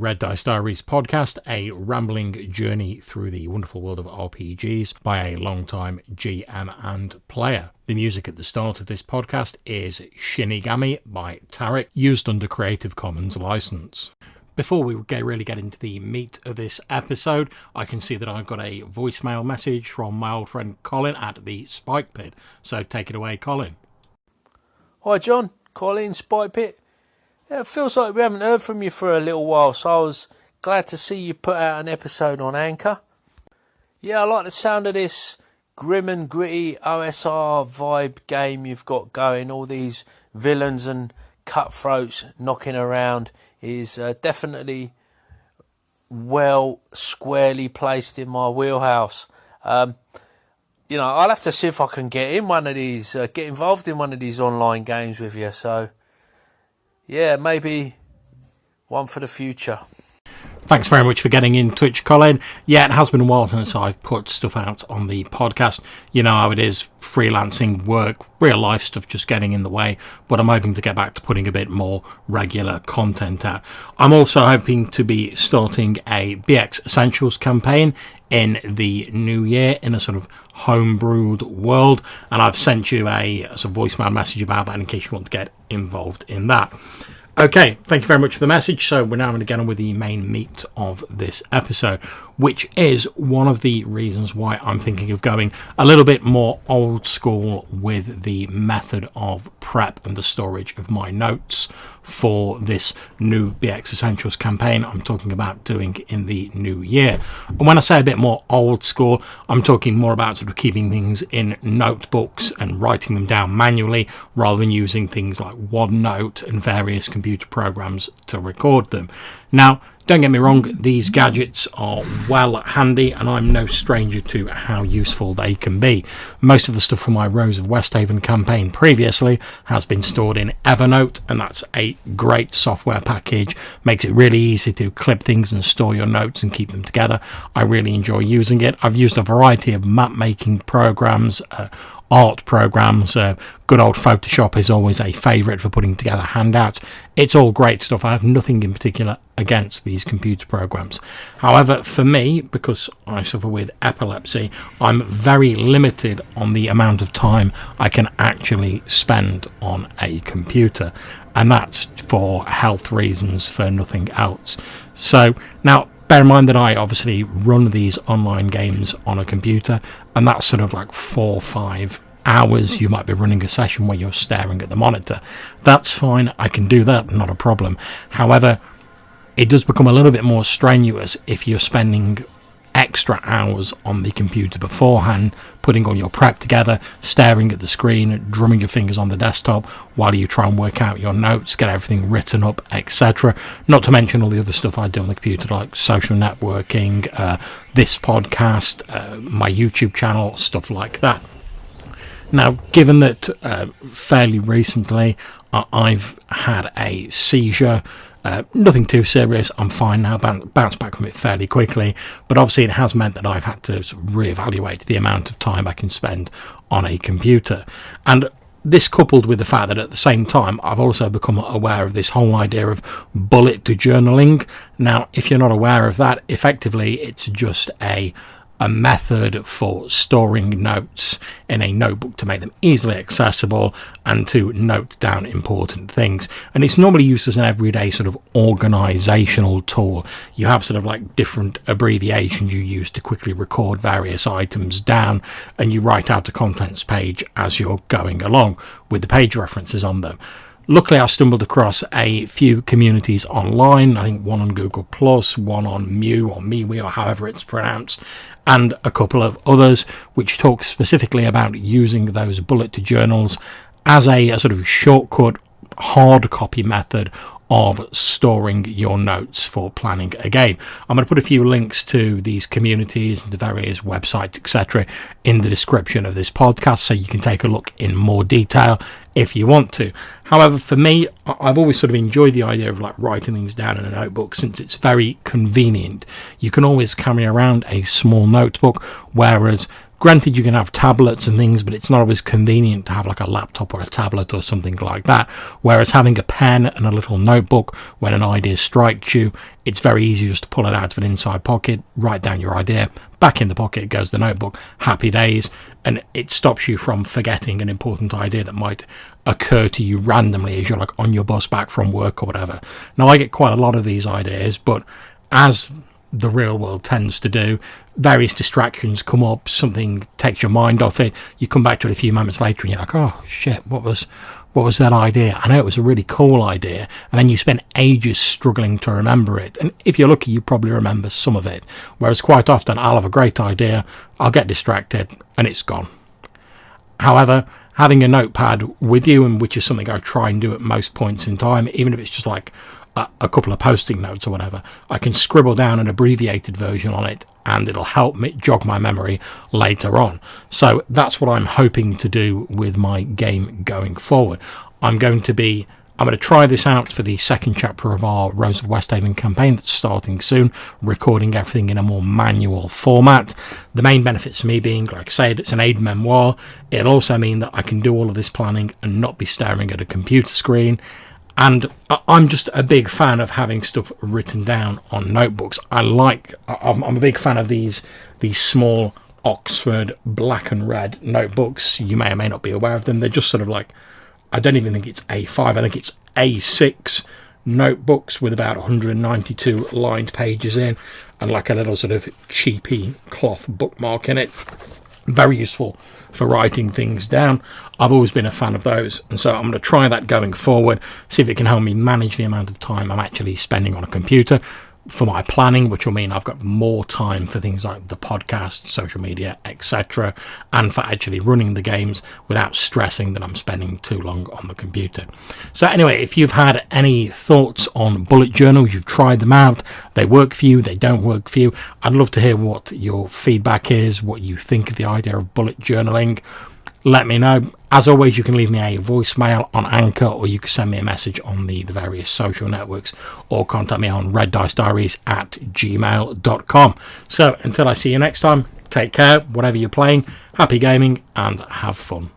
Red Dice Diaries podcast, a rambling journey through the wonderful world of RPGs by a long-time GM and player. The music at the start of this podcast is Shinigami by Tarek, used under Creative Commons license. Before we really get into the meat of this episode, I can see that I've got a voicemail message from my old friend Colin at the Spike Pit. So take it away, Colin. Hi John, Colin, Spike Pit. It feels like we haven't heard from you for a little while, so I was glad to see you put out an episode on Anchor. Yeah, I like the sound of this grim and gritty OSR vibe game you've got going. All these villains and cutthroats knocking around is definitely well squarely placed in my wheelhouse. I'll have to see if I can get involved in one of these online games with you. So, yeah, maybe one for the future. Thanks very much for getting in touch, Colin. Yeah, it has been a while since I've put stuff out on the podcast. You know how it is, freelancing, work, real life stuff just getting in the way, but I'm hoping to get back to putting a bit more regular content out. I'm also hoping to be starting a BX Essentials campaign in the new year in a sort of homebrewed world, and I've sent you a sort of voicemail message about that in case you want to get involved in that. Okay, thank you very much for the message. So we're now going to get on with the main meat of this episode, which is one of the reasons why I'm thinking of going a little bit more old school with the method of prep and the storage of my notes for this new BX Essentials campaign I'm talking about doing in the new year. And when I say a bit more old school, I'm talking more about sort of keeping things in notebooks and writing them down manually rather than using things like OneNote and various computer programs to record them. Now, don't get me wrong, these gadgets are well handy and I'm no stranger to how useful they can be. Most of the stuff from my Rose of Westhaven campaign previously has been stored in Evernote, and that's a great software package. Makes it really easy to clip things and store your notes and keep them together. I really enjoy using it. I've used a variety of map making programs, art programs. Good old Photoshop is always a favourite for putting together handouts. It's all great stuff. I have nothing in particular against these computer programs. However, for me, because I suffer with epilepsy, I'm very limited on the amount of time I can actually spend on a computer, and that's for health reasons, for nothing else. So now, bear in mind that I obviously run these online games on a computer, and that's sort of like 4 or 5 hours you might be running a session where you're staring at the monitor. That's fine, I can do that, not a problem. However, it does become a little bit more strenuous if you're spending extra hours on the computer beforehand, putting all your prep together, staring at the screen, drumming your fingers on the desktop while you try and work out your notes, get everything written up, etc. Not to mention all the other stuff I do on the computer, like social networking, this podcast, my YouTube channel, stuff like that. Now, given that fairly recently I've had a seizure, nothing too serious, I'm fine now, bounce back from it fairly quickly, but obviously it has meant that I've had to sort of reevaluate the amount of time I can spend on a computer. And this, coupled with the fact that at the same time I've also become aware of this whole idea of bullet journaling. Now, if you're not aware of that, effectively it's just a method for storing notes in a notebook to make them easily accessible and to note down important things. And it's normally used as an everyday sort of organizational tool. You have sort of like different abbreviations you use to quickly record various items down, and you write out a contents page as you're going along with the page references on them. Luckily, I stumbled across a few communities online, I think one on Google+, one on Mew or MeWe or however it's pronounced, and a couple of others which talk specifically about using those bullet journals as a sort of shortcut hard copy method of storing your notes for planning a game. I'm going to put a few links to these communities and to various websites, etc., in the description of this podcast, so you can take a look in more detail if you want to. However, for me, I've always sort of enjoyed the idea of like writing things down in a notebook, since it's very convenient. You can always carry around a small notebook, whereas Granted, you can have tablets and things, but it's not always convenient to have like a laptop or a tablet or something like that. Whereas having a pen and a little notebook, when an idea strikes you, it's very easy just to pull it out of an inside pocket, write down your idea, back in the pocket goes the notebook, happy days, and it stops you from forgetting an important idea that might occur to you randomly as you're like on your bus back from work or whatever. Now, I get quite a lot of these ideas, but as the real world tends to do, various distractions come up, something takes your mind off it, you come back to it a few moments later and you're like, oh shit, what was that idea? I know it was a really cool idea, and then you spend ages struggling to remember it, and if you're lucky you probably remember some of it, whereas quite often I'll have a great idea, I'll get distracted and it's gone. However, having a notepad with you, and which is something I try and do at most points in time, even if it's just like a couple of posting notes or whatever, I can scribble down an abbreviated version on it and it'll help me jog my memory later on. So that's what I'm hoping to do with my game going forward. I'm going to try this out for the second chapter of our Rose of Westhaven campaign that's starting soon, recording everything in a more manual format. The main benefits to me being, like I said, it's an aid memoir. It'll also mean that I can do all of this planning and not be staring at a computer screen. And I'm just a big fan of having stuff written down on notebooks. I'm a big fan of these small Oxford black and red notebooks. You may or may not be aware of them. They're just sort of like, I don't even think it's A5, I think it's A6 notebooks with about 192 lined pages in and like a little sort of cheapy cloth bookmark in it. Very useful for writing things down. I've always been a fan of those, and so I'm going to try that going forward, see if it can help me manage the amount of time I'm actually spending on a computer for my planning, which will mean I've got more time for things like the podcast, social media, etc., and for actually running the games without stressing that I'm spending too long on the computer. So anyway, if you've had any thoughts on bullet journals, you've tried them out, they work for you, they don't work for you, I'd love to hear what your feedback is, what you think of the idea of bullet journaling. Let me know. As always, you can leave me a voicemail on Anchor, or you can send me a message on the various social networks, or contact me on reddicediaries@gmail.com. So until I see you next time, take care, whatever you're playing, happy gaming, and have fun.